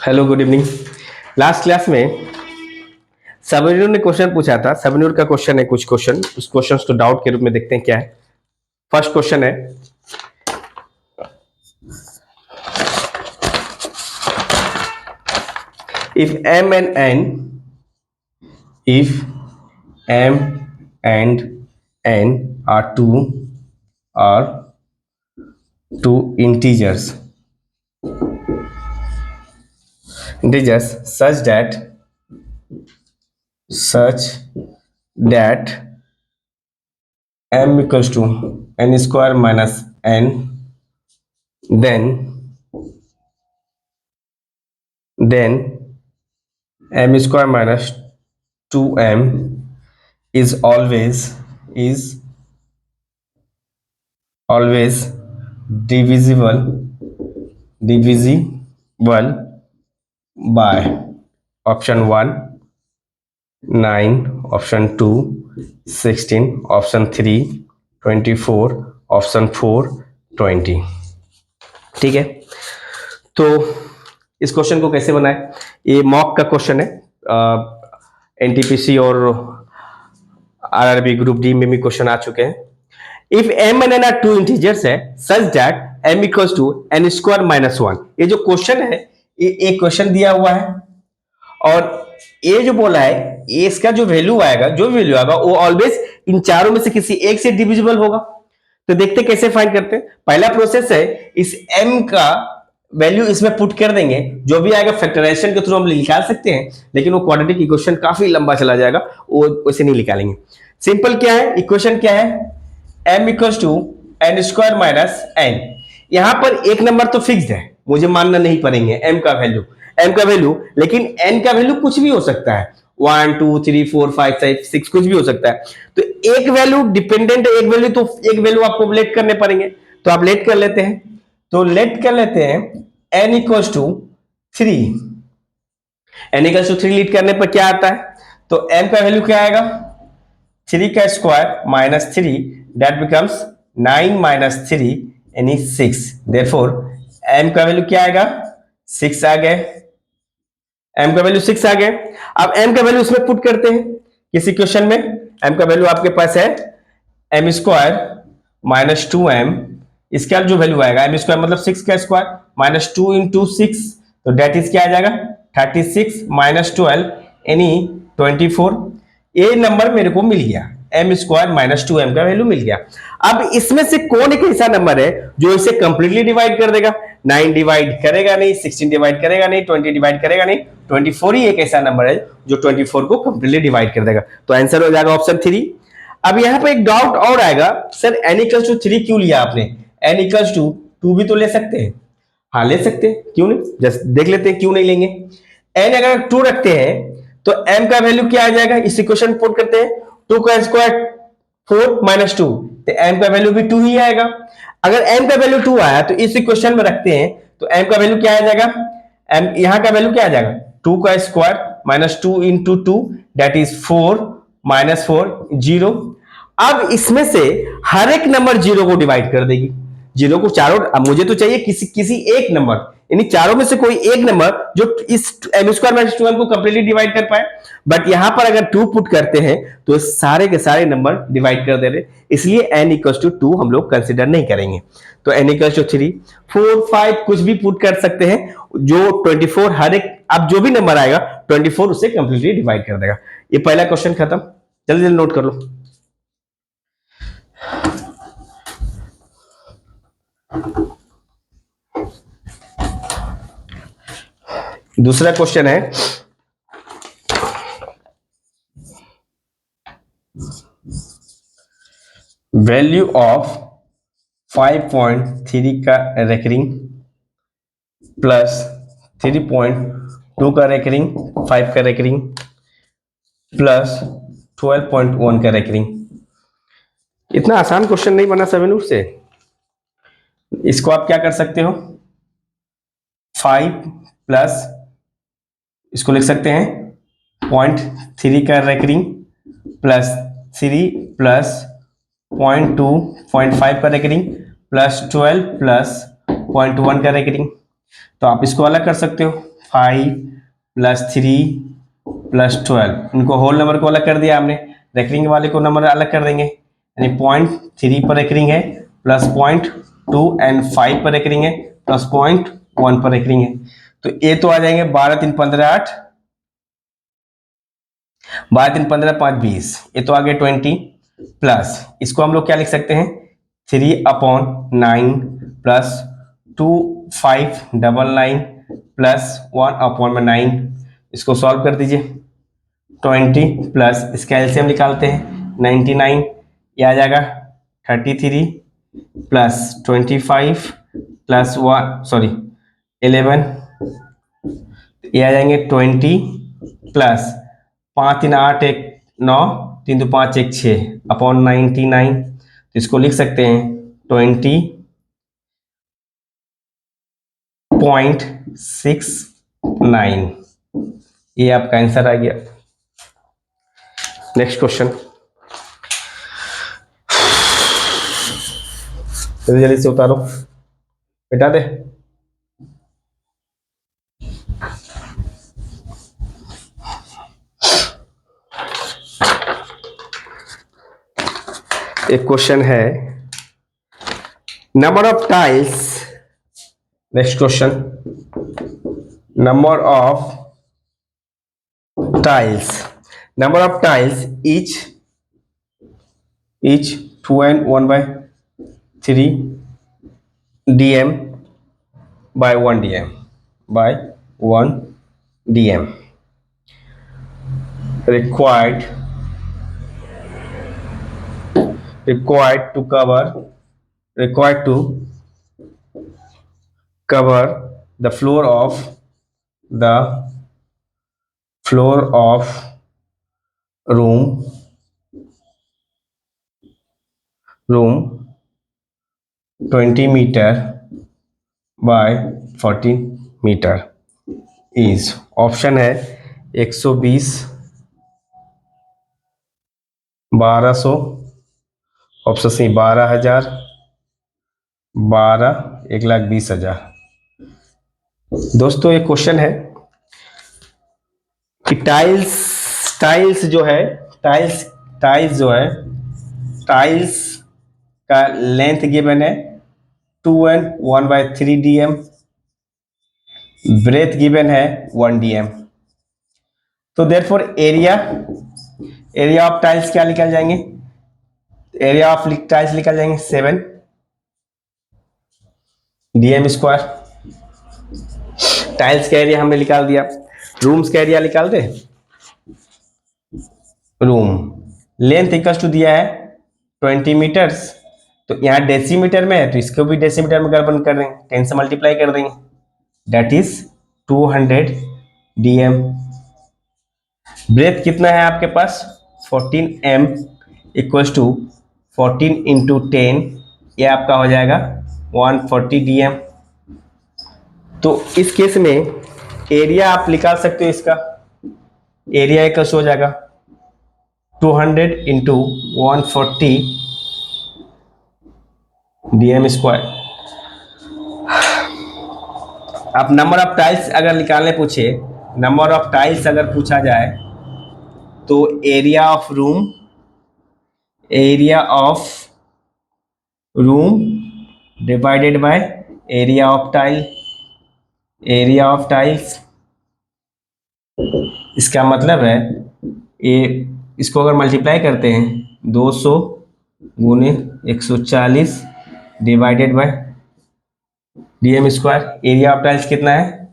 Hello, good evening. Last class में सबन्यूर ने question पूछा था। सबन्यूर का क्वेश्चन है, कुछ क्वेश्चन उस क्वेश्चन को डाउट के रूप में देखते हैं क्या है। फर्स्ट क्वेश्चन है, if m and n, if m and n are two integers such that m equals to n square minus n, then m square minus 2m is always divisible by option 1 9, option 2 16, option 3 24, option 4 20। ठीक है, तो इस question को कैसे बनाए? ये mock का question है, एनटीपीसी और आरआरबी ग्रुप डी में भी क्वेश्चन आ चुके हैं। If m and n are two integers है such that m equals to n square minus 1। ये जो क्वेश्चन है, ये एक क्वेश्चन दिया हुआ है और ये जो बोला है, ये इसका जो वैल्यू आएगा, वो ऑलवेज इन चारों में से किसी एक से डिविजिबल होगा। तो देखते कैसे फाइंड करते हैं। पहला प्रोसेस है, इस m का वैल्यू इसमें पुट कर देंगे, जो भी आएगा फैक्टराइजेशन के थ्रू हम निकाल सकते हैं, लेकिन वो क्वाड्रेटिक इक्वेशन काफी लंबा चला जाएगा, वो वैसे नहीं निकालेंगे। सिंपल क्या है, इक्वेशन क्या है, m equals to n square minus n। यहां पर एक नंबर तो फिक्स्ड है, मुझे मानना नहीं पड़ेंगे m का वैल्यू, लेकिन n का वैल्यू कुछ भी हो सकता है, 1 2 3 4 5 6 कुछ भी हो सकता है। तो एक वैल्यू डिपेंडेंट है, एक वैल्यू आपको लेट करने पड़ेंगे। तो आप लेट कर लेते हैं, n इक्वल्स टू 3। लीड करने पर क्या आता है, तो m का वैल्यू क्या आएगा, 3 का square minus 3, that becomes 9 minus 3 यानी 6। देयरफॉर m का वैल्यू क्या आएगा, 6 आ गए। m का वैल्यू 6 आ गए। अब m का वैल्यू इसमें पुट करते हैं किस इक्वेशन में। m का वैल्यू आपके पास है m स्क्वायर माइनस 2m, इसका जो वैल्यू आएगा m स्क्वायर मतलब 6 का स्क्वायर माइनस 2 इंटू 6, तो डेट इज क्या आ जाएगा 36 माइनस 12 यानी 24। ये नंबर मेरे को मिल गया, m स्क्वायर माइनस 2m का वैल्यू मिल गया। अब इसमें से कौन एक ऐसा नंबर है जो इसे कंप्लीटली डिवाइड कर देगा? 9 डिवाइड करेगा नहीं, 16 डिवाइड करेगा नहीं, 20 डिवाइड करेगा नहीं, 24 ही एक ऐसा नंबर है जो 24 को कंप्लीटली डिवाइड कर देगा। तो आंसर हो जाएगा ऑप्शन 3। अब यहां पर एक डाउट और आएगा, सर n इक्वल्स टू 3 क्यों लिया आपने? n इक्वल्स टू 2 भी तो ले सकते हैं। हाँ ले सकते हैं, क्यों नहीं, जस्ट देख लेते हैं क्यों नहीं लेंगे। n अगर 2 रखते हैं तो m का वैल्यू क्या आ जाएगा, इस इक्वेशन पुट करते हैं, 2 का स्क्वायर 4 माइनस 2, तो m का वैल्यू भी 2 ही आएगा। अगर m का वैल्यू 2 आया तो इस इक्वेशन में रखते हैं, तो m का वैल्यू क्या आ जाएगा, m यहां का वैल्यू क्या आ जाएगा, 2 का square minus 2 into 2, that is 4 minus 4 0। अब इसमें से हर एक नंबर 0 को डिवाइड कर देगी, 0 को चारों। अब मुझे तो चाहिए किसी एक नंबर, यानी चारों में से कोई एक नंबर जो इस m स्क्वायर माइनस 2m को कंप्लीटली डिवाइड कर पाए। बट यहां पर अगर 2 पुट करते हैं तो सारे के सारे नंबर डिवाइड कर दे रहे, इसलिए n इक्वल्स टू 2 हम लोग कंसीडर नहीं करेंगे। तो n इक्वल्स टू 3 4 5 कुछ भी पुट कर सकते हैं, जो 24 हर एक, अब जो भी नंबर आएगा 24 उसे कंप्लीटली डिवाइड कर देगा। ये पहला क्वेश्चन खत्म, जल्दी जल्दी नोट कर लो। दूसरा क्वेश्चन है, वैल्यू ऑफ 5.3 का रेकरिंग प्लस 3.2 का रेकरिंग, 5 का रेकरिंग प्लस 12.1 का रेकरिंग। इतना आसान क्वेश्चन नहीं बना सबनूर से। इसको आप क्या कर सकते हो, 5 प्लस इसको लिख सकते हैं 0.3 का रेकरिंग प्लस 3 प्लस 0.2 0.5 का रेकरिंग प्लस 12 प्लस 0.1 का रेकरिंग। तो आप इसको अलग कर सकते हो, 5 प्लस 3 प्लस 12, इनको होल नंबर को अलग कर दिया हमने, रेकरिंग वाले को नंबर अलग कर देंगे, यानी 0.3 पर रेकरिंग है, प्लस 0.2 एंड 5 पर रेकरिंग है, प्लस 0.1 पर रेकरिंग है। तो ये तो आ जाएंगे 12 3 15 8, 12 3 15 5 20, ये तो आ गए 20, प्लस इसको हम लोग क्या लिख सकते हैं 3/9 प्लस 2 5 99 प्लस 1/9, इसको सॉल्व कर दीजिए। 20 प्लस इसका एलसीएम निकालते हैं 99, ये आ जाएगा 33 प्लस 25 प्लस 11, ये आ जाएंगे 20 प्लस 5 3 8 1 9 3 2 5 1 6 अपॉन 99, तो इसको लिख सकते हैं 20.69, ये आपका आंसर आ गया। नेक्स्ट क्वेश्चन, जल्दी जल्दी से उतारो, बेटा दे। एक क्वेश्चन है number of tiles, next question, number of tiles, number of tiles each 2 and 1/3 dm by 1 dm by 1 dm required to cover the floor of room 20 meter by 14 meter is, option है 120, 1200, option C 12,000, 12, 1,20,000। दोस्तों ये question है कि tiles जो है tiles का length given है 2 and 1/3 dm, breath given है 1 dm, तो देयरफॉर एरिया ऑफ टाइल्स क्या निकल जाएंगे, एरिया ऑफ टाइल्स निकल जाएंगे 7 dm स्क्वायर। टाइल्स का एरिया हमने निकाल दिया, रूम्स का एरिया निकाल दे। रूम लेंथ इक्वल टू दिया है 20 मीटर्स, तो यहाँ डेसीमीटर में है तो इसको भी डेसीमीटर में गड़बड़ कर देंगे, 10 से मल्टीप्लाई कर देंगे, दैट इज 200 dm। ब्रेथ कितना है आपके पास 14m इक्वल्स टू 14 इंटू 10, ये आपका हो जाएगा 140 dm। तो इस केस में एरिया आप निकाल सकते हो, इसका एरिया इक्वल हो जाएगा 200 इंटू 140 dm स्क्वायर। आप नंबर ऑफ टाइल्स अगर निकालने पूछे, नंबर ऑफ टाइल्स अगर पूछा जाए तो area of room divided by area of tiles, इसका मतलब है ये, इसको अगर मल्टीप्लाई करते हैं 200 गुने 140 divided by dm square, area of tiles कितना है,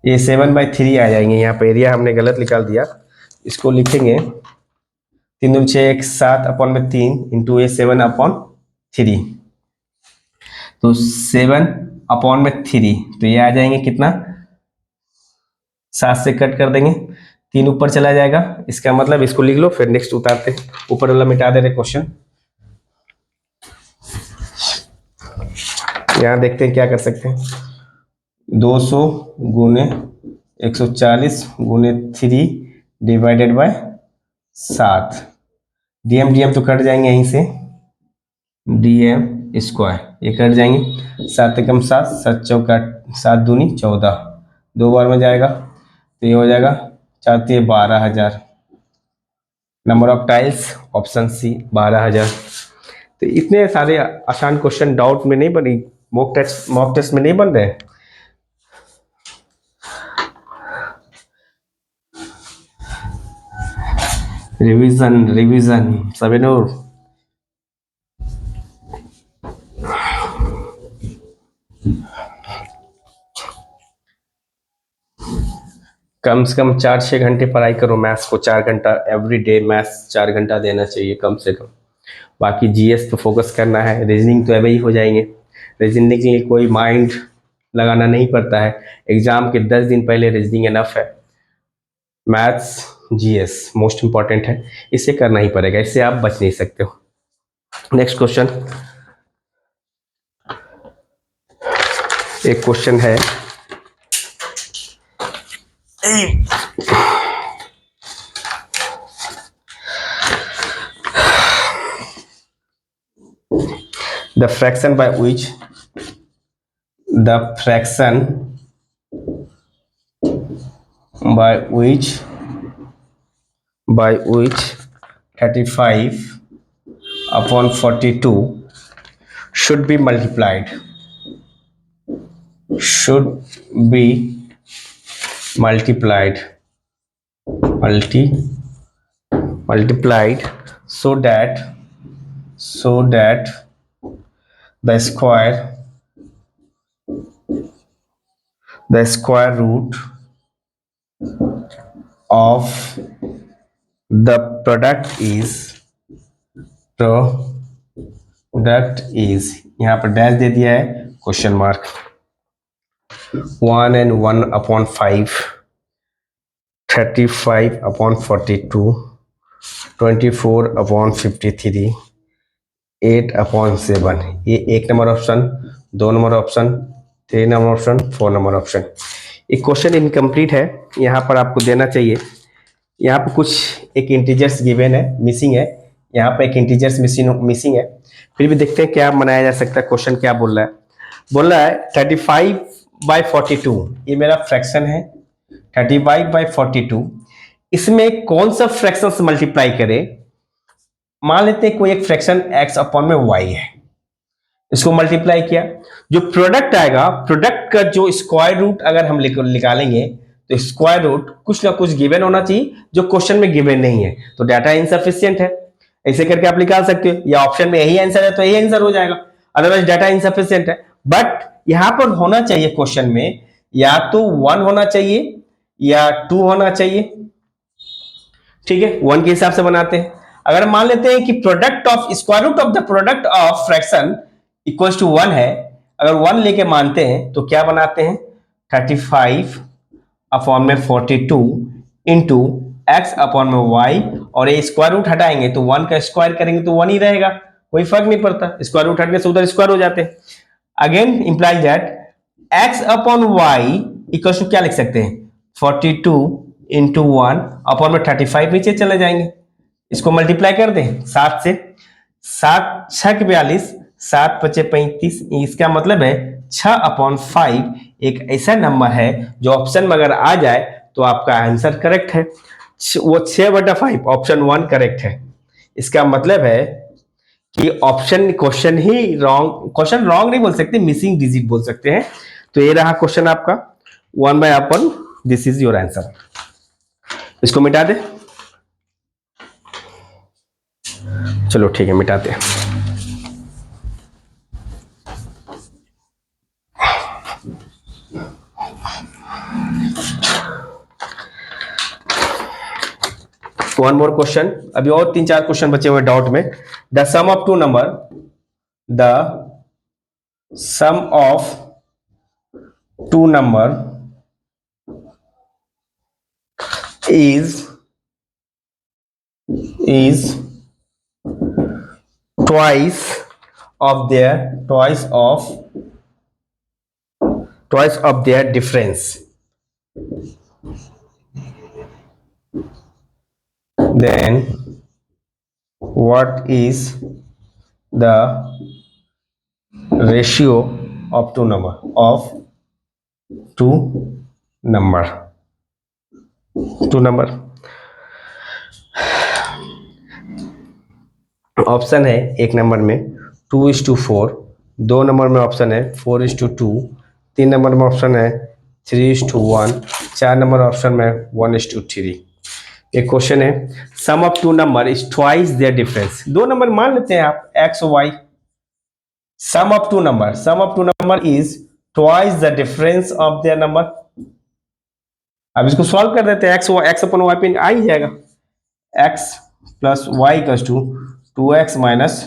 ये 7/3 आ जाएंगे। यहाँ पर एरिया हमने गलत निकाल दिया, इसको लिखेंगे 3 दूनी 6 1 7 अपॉन में 3 इंटू ये 7/3, तो 7/3, तो ये आ जाएंगे कितना, 7 से कट कर देंगे, 3 ऊपर चला जाएगा, इसका मतलब इसको लिख लो, फिर नेक्स्ट उतारते, ऊपर वाला मिटा दे रहे क्वेश्चन। यहाँ देखते हैं क्या कर सकते हैं, 200 गुने 140 गुने 3 डिवाइडेड बाय 7, डीएम तो कट जाएंगे यहीं से, डीएम स्क्वायर, ये कट जाएंगे, 7 एकम 7, 7 चौका 7 दूनी 14, 2 बार में जाएगा तो ये हो जाएगा 4 3 12,000। Number of tiles option C 12,000। तो इतने सारे आसान क्वेश्चन डाउट में नहीं बनी, मॉक टेस्ट में नहीं बन रहे। Revision revision सबेनूर। कम से कम 4-6 घंटे पढ़ाई करो मैथ्स को, 4 घंटा एवरी डे मैथ्स 4 घंटा देना चाहिए कम से कम। बाकी जीएस पे फोकस करना है, रीजनिंग तो अभी ही हो जाएंगे, रीजनिंग के लिए कोई माइंड लगाना नहीं पड़ता है, एग्जाम के 10 दिन पहले रीजनिंग इनफ है। मैथ्स जीएस मोस्ट इंपॉर्टेंट है, इसे करना ही पड़ेगा, इससे आप बच नहीं सकते हो। नेक्स्ट क्वेश्चन, एक क्वेश्चन है, the fraction by which the fraction by which 35/42 should be multiplied so that the square root of the product is यहाँ पर डैश दे दिया है, क्वेश्चन मार्क, 1 and 1/5, 35/42, 24/53, 8/7। ये 1 number option, 2 number option, 3 number option, 4 number option. एक question incomplete है, यहाँ पर आपको देना चाहिए, यहाँ पे कुछ एक इंटीजर्स गिवन है, मिसिंग है, यहाँ पे एक इंटीजर्स मिसिंग है, फिर भी देखते हैं क्या बनाया जा सकता है। क्वेश्चन क्या बोल रहा है 35/42, ये मेरा फ्रैक्शन है 35/42, इसमें कौन सा फ्रैक्शन से मल्टीप्लाई करें। मान लेते हैं कोई एक फ्रैक्शन x अपॉन में y है, इसको मल्टीप्लाई किया, जो प्रोडक्ट आएगा, प्रोडक्ट का जो स्क्वायर रूट अगर हम निकालेंगे तो स्क्वायर रूट कुछ ना कुछ गिवन होना चाहिए, जो क्वेश्चन में गिवन नहीं है, तो डाटा इनसफिशिएंट है, ऐसे करके आप निकाल सकते हो, या ऑप्शन में यही आंसर है तो यही आंसर हो जाएगा, अदरवाइज डाटा इनसफिशिएंट है। बट यहां पर होना चाहिए क्वेश्चन में या तो 1 होना चाहिए या 2 होना चाहिए, ठीक है, 1 के हिसाब से बनाते हैं। अगर मान लेते हैं कि product of square root of the product of fraction equal to 1 है, अगर 1 लेके मानते हैं तो क्या बनाते हैं 35/42 इंटू एक्स अपॉन में वाई, और ये स्क्वायर रूट हटाएंगे तो 1 का स्क्वायर करेंगे तो 1 ही रहेगा, कोई फर्क नहीं पड़ता, स्क्वायर रूट हटने से उधर स्क्वायर हो जाते हैं। Again implies that x upon y equal to क्या लिख सकते हैं 42 इंटू 1 अपॉन में 35 नीचे चले जाएंगे, इसको मल्टीप्लाई कर दें 7 से, 7 6 42, 7 5 35, इसका मतलब है 6/5 एक ऐसा नंबर है जो ऑप्शन में अगर आ जाए तो आपका आंसर करेक्ट है, वो 6/5 ऑप्शन 1 करेक्ट है। इसका मतलब है कि क्वेश्चन रॉन्ग नहीं बोल सकते, मिसिंग डिजिट बोल सकते हैं। तो ये रहा क्वेश्चन आपका 1/अपन, दिस इज योर आंसर। इसको मिटा दे, चलो ठीक है मिटाते हैं। वन मोर क्वेश्चन, अभी और 3-4 क्वेश्चन बचे हुए डाउट में। The sum of two number is twice of their difference, then what is the ratio of two number two number. Option है एक नंबर में 2:4, दो नंबर में ऑप्शन है 4:2, तीन नंबर में ऑप्शन है 3:1, चार नंबर ऑप्शन में 1:3। एक क्वेश्चन है sum of two number is twice their difference. दो नंबर मान लेते हैं आप एक्स और y. Sum of two number is twice the difference of their number. अब इसको सॉल्व कर देते हैं। एक्स अपन वाई पे आ ही जाएगा। X plus y equals to 2x minus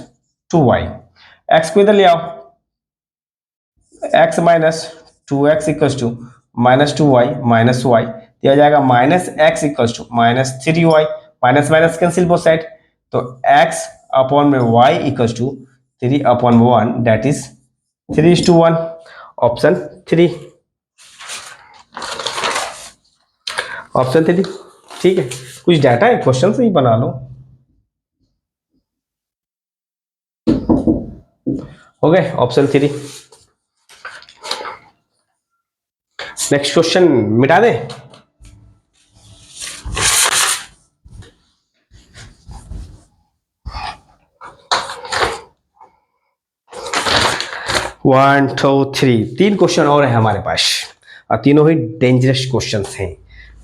2y। एक्स को इधर ले आओ, x minus 2x equals to minus 2y minus वाई दिया जाएगा minus x equals to minus 3y। Minus minus cancel both side, तो x अपॉन में y equals to 3/1 that is 3:1। Option 3, option 3। ठीक है, कुछ डाटा है क्वेश्चन से ही बना लो। हो गए ऑप्शन 3। नेक्स्ट क्वेश्चन मिटा दे। वन टू थ्री, तीन क्वेश्चन और है हमारे पास और तीनों ही डेंजरस क्वेश्चंस हैं।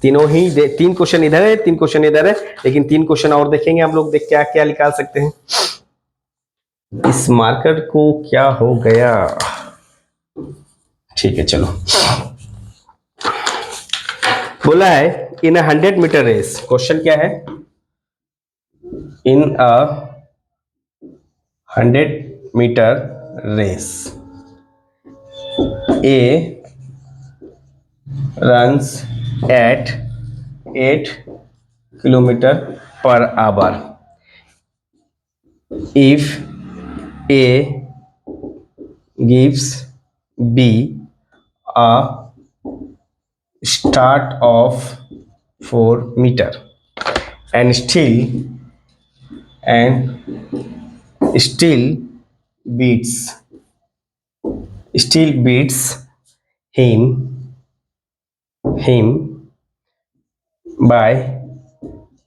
तीनों ही तीन क्वेश्चन इधर है, तीन क्वेश्चन इधर है, लेकिन तीन क्वेश्चन और देखेंगे हम लोग। देख क्या क्या निकाल सकते हैं। इस मार्कर को क्या हो गया? ठीक है चलो। बोला है इन 100 मीटर रेस। क्वेश्चन क्या है? In 100 metre race A runs at 8 kilometer per hour. If A gives B a start of 4 meter and still beats him by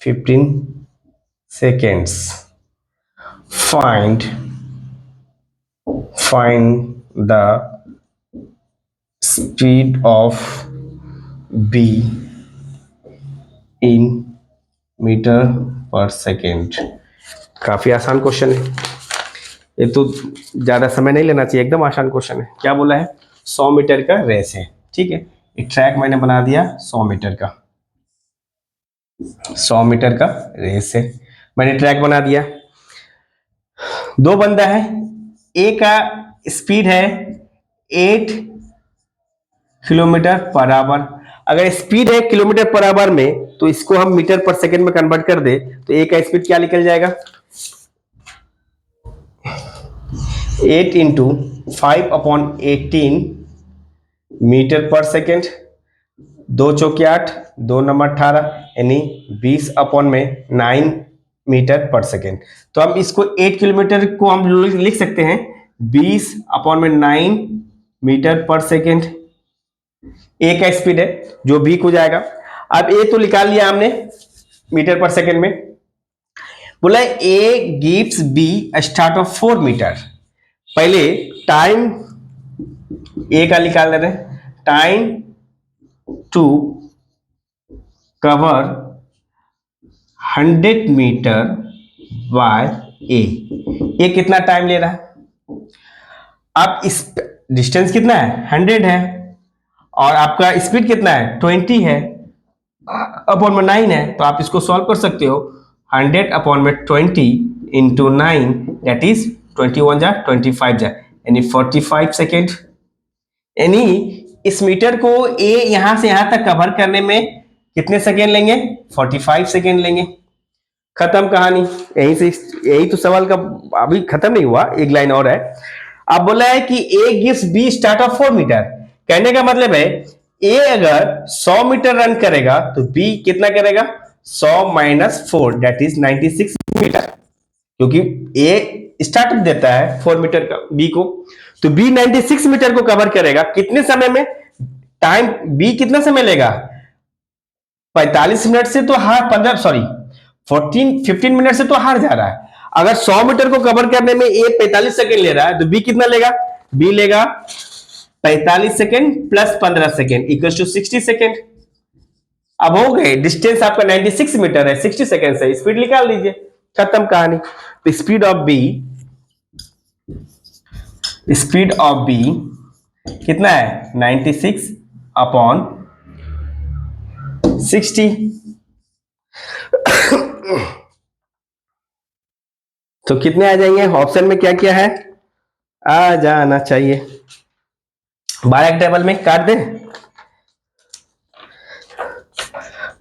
15 seconds. Find the speed of B in metre पर second. काफी आसान question है ये तो, ज्यादा समय नहीं लेना चाहिए, एकदम आसान क्वेश्चन है। क्या बोला है? 100 मीटर का रेस है। ठीक है, एक ट्रैक मैंने बना दिया 100 मीटर का। 100 मीटर का रेस है, मैंने ट्रैक बना दिया। दो बंदा है, ए का स्पीड है 8 किलोमीटर पर आवर। अगर स्पीड है किलोमीटर पर आवर में, तो इसको हम मीटर पर सेकंड में कन्वर्ट कर दे तो ए का स्पीड क्या निकल जाएगा? 8 इंटू 5/18 मीटर पर सेकेंड। 2 चौके 8, 2 नंबर 18, यानी 20/9 मीटर पर सेकेंड। तो हम इसको 8 किलोमीटर को हम लिख सकते हैं 20/9 मीटर पर सेकेंड। ए का स्पीड है जो बी को जाएगा। अब ए तो निकाल लिया हमने मीटर पर सेकेंड में। बोला A gives B start of 4 metre. पहले टाइम ए का निकाल लेते हैं। Time to cover 100 metre by A कितना टाइम ले रहा है? अब इस डिस्टेंस कितना है? 100 है और आपका स्पीड कितना है? 20 है, अपॉन में 9 है, तो आप इसको सॉल्व कर सकते हो। 100 अपॉन में 20 इंटू 9 दैट इज 21 जा 25 जा, यानी 45 सेकेंड। यानी इस मीटर को ए यहां से यहां तक कवर करने में कितने सेकेंड लेंगे? 45 सेकेंड लेंगे। खत्म कहानी। यहीं से, यही तो सवाल का अभी खत्म नहीं हुआ, एक लाइन और है। अब बोला है कि A gives B start of 4 metre. कहने का मतलब है ए अगर 100 मीटर रन करेगा तो बी कितना करेगा? 100 माइनस 4 दैट इज 96 मीटर, क्योंकि ए स्टार्ट देता है 4 मीटर का बी को, तो बी 96 मीटर को कवर करेगा कितने समय में? टाइम बी कितना समय लेगा? 45 मिनट से तो हार 15 मिनट से तो हार जा रहा है। अगर 100 मीटर को कवर करने में ए 45 सेकेंड ले रहा है तो बी कितना लेगा? बी लेगा 45 second plus 15 second equal to 60 second. अब हो गए, डिस्टेंस आपका 96 मीटर है, 60 सेकेंड से स्पीड निकाल लीजिए, खत्म कहानी। तो स्पीड ऑफ बी कितना है? 96 अपॉन 60। तो कितने आ जाएंगे? ऑप्शन में क्या क्या है? आ जाना चाहिए। 12 टेबल में काट दे,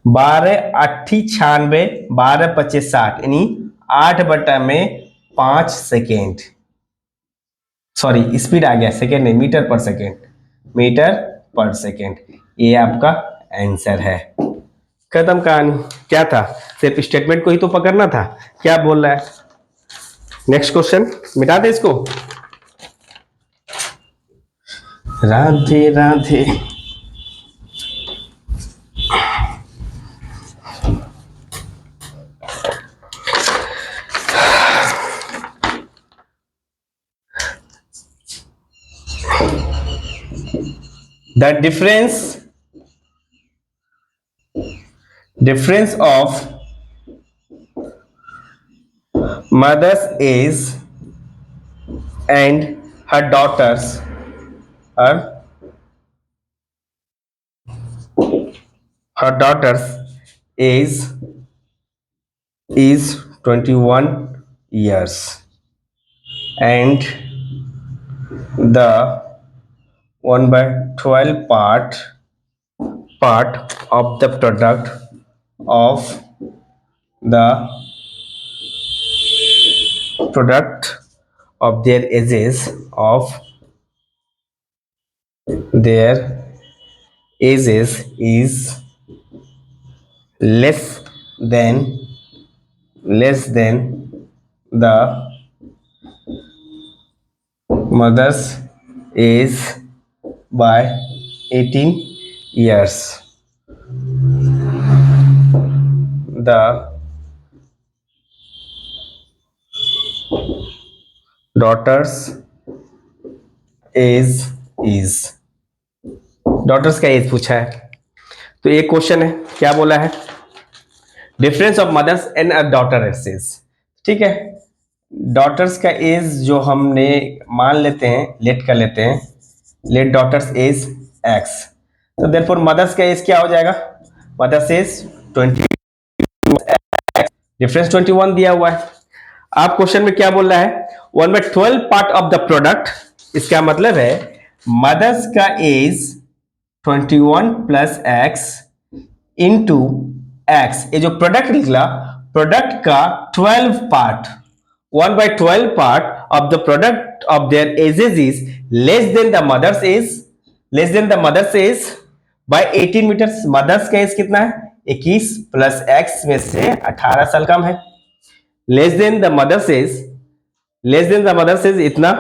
12 8 96, 12 25 60, यानी 8/5 सेकेंड। सॉरी, स्पीड आ गया, सेकेंड नहीं, मीटर पर सेकेंड, मीटर पर सेकेंड। ये आपका आंसर है, खत्म कहानी। क्या था? सिर्फ स्टेटमेंट को ही तो पकड़ना था, क्या बोल रहा है। नेक्स्ट क्वेश्चन, मिटा दे इसको। Radhe Radhe. The difference of mother's age and her daughter's age is 21 years, and the 1/12 part of the product of their ages is less than the mother's age by 18 years. The daughter's age is, daughter's का age पूछा है, तो एक question है, क्या बोला है? Difference of mother's and a daughter age, ठीक है। डॉटर्स का एज जो हमने मान लेते हैं, लेट कर लेते हैं, लेट डॉटर्स एज एक्स, तो देयरफॉर मदर्स का एज क्या हो जाएगा? मदर्स एज 20, डिफरेंस 21 दिया हुआ है। आप क्वेश्चन में क्या बोल रहा है? 1/12 पार्ट ऑफ द प्रोडक्ट, इसका मतलब है मदर्स का age 21 plus x into x, ये जो प्रोडक्ट निकला, प्रोडक्ट का 12 part, 1/12 part of the product of their ages is less than the mother's age by 18 metres. Mother's का एज कितना है? 21 प्लस एक्स में से 18 साल कम है, less than the mother's age इतना।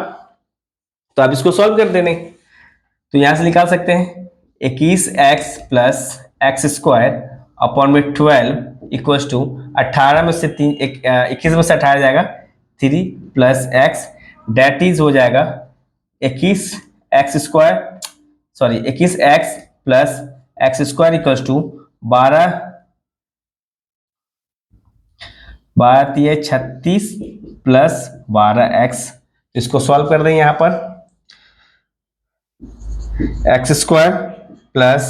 तो आप इसको सॉल्व कर देने, तो यहां से निकाल सकते हैं 21x plus x square upon में 12 इक्वल्स टू 18 में से 21 में से 18 जाएगा 3 प्लस एक्स, डेट इज हो जाएगा 21x plus x square equals to 12 36 plus 12x। इसको सॉल्व कर दें, यहां पर x square plus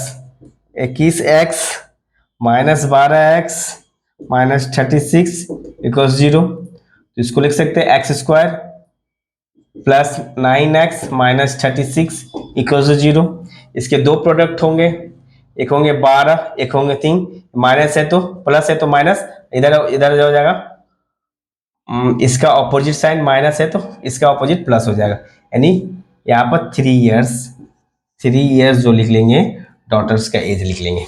21x minus 12x minus 36 equals 0, तो इसको लिख सकते हैं x square plus 9x minus 36 equals 0। इसके दो प्रोडक्ट होंगे, एक होंगे 12, एक होंगे 3, माइनस है तो प्लस है तो माइनस, इधर हो जाएगा, इसका ऑपोजिट साइन माइनस है तो इसका ऑपोजिट प्लस हो जाएगा, यानी यहाँ पर 3 इयर्स जो लिख लेंगे, डॉटर्स का एज लिख लेंगे।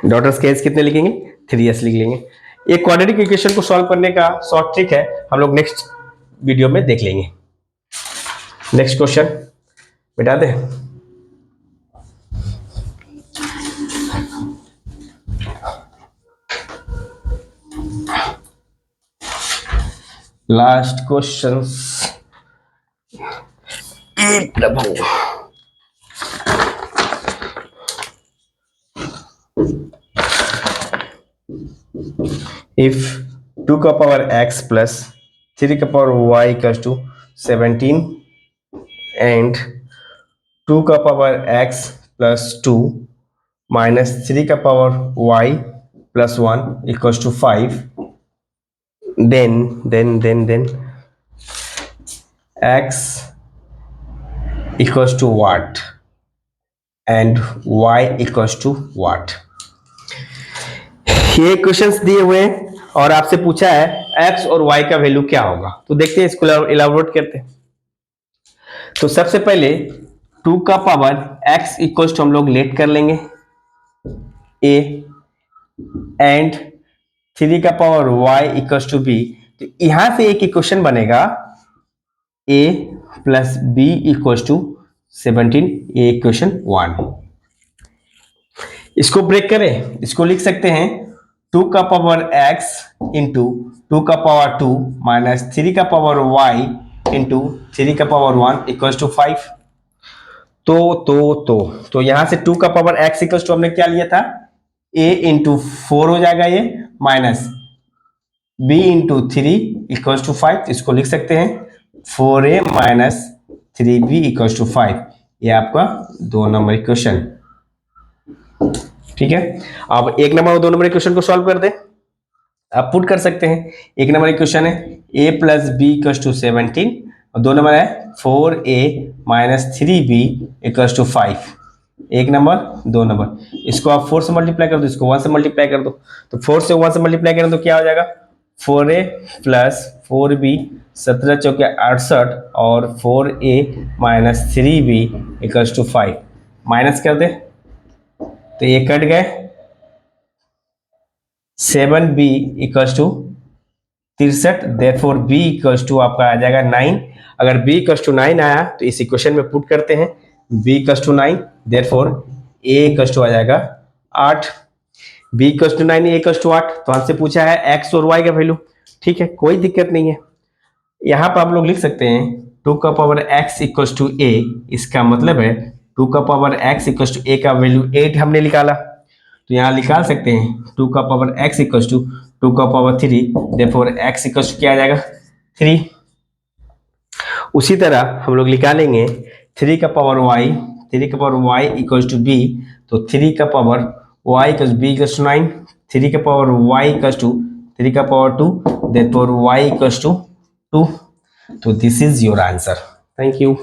डॉटर्स का एज कितने लिखेंगे? 3 इयर्स लिख लेंगे। ये क्वाड्रेटिक इक्वेशन को सॉल्व करने का शॉर्ट ट्रिक है, हम लोग नेक्स्ट वीडियो में देख लेंगे। नेक्स्ट क्वेश्चन बेटा दे। Last questions. प्रभु if 2 का पावर x plus 3 का power y equals to 17 and 2 का पावर x plus 2 minus 3 का power y plus 1 equals to 5, then x equals to what and y equals to what। ये questions दिए हुए हैं और आपसे पूछा है x और y का वैल्यू क्या होगा, तो देखते हैं, इसको इलाबोरेट करते हैं। तो सबसे पहले 2 का पावर x इक्वल्स टू हम लोग लेट कर लेंगे a एंड 3 का power y equals to b। तो यहां से एक इक्वेशन बनेगा a plus b equals to 17, ये इक्वेशन 1। इसको ब्रेक करें, इसको लिख सकते हैं 2 का पावर x इंटू 2 का पावर 2 माइनस 3 का पावर y इंटू 3 का पावर 1 इक्वल्स टू 5। तो यहां से 2 का पावर x इक्वल्स टू हमने क्या लिया था, a इंटू 4 हो जाएगा ये, minus b into 3 equals to 5। इसको लिख सकते हैं 4a minus 3b equals to 5। ये आपका 2 नंबर इक्वेशन, ठीक है। अब 1 नंबर और 2 नंबर इक्वेशन को सॉल्व कर दे। आप पुट कर सकते हैं, 1 नंबर इक्वेशन है a plus B equals to 17 और 2 नंबर है 4a minus 3b equals to 5। 1 number 2 number, इसको आप 4 से मल्टीप्लाई कर दो, इसको 1 से मल्टीप्लाई कर दो। तो 4 से 1 से मल्टीप्लाई करें तो क्या हो जाएगा, 4a प्लस 4b 17 चौके 68 और 4a minus 3b equals to 5। Minus कर दे तो ये कट गए, 7b equals to 63, therefore b equals to आपका आ जाएगा 9। अगर b इक्वल्स टू 9 आया तो इस इक्वेशन में पुट करते हैं b equals to 9, therefore a equals to आ जाएगा 8। b equals to 9, a equals to 8। तो हमसे पूछा है x और y का वैल्यू, ठीक है, कोई दिक्कत नहीं है। यहाँ पर आप लोग लिख सकते हैं 2 का power x equals to a, इसका मतलब है 2 का power x equals to a का वैल्यू 8 हमने निकाला, तो यहाँ निकाल सकते हैं 2 का पावर x इक्वल्स टू 2 का power 3, therefore x equals to क्या आ जाएगा 3। उसी तरह हम लोग निकालेंगे 3 का पावर y, 3 का power y equals to b, तो 3 का power y equals b equals to 9, 3 का पावर y इक्वल्स टू 3 का power 2, therefore y equals to 2। तो this is your answer. Thank you.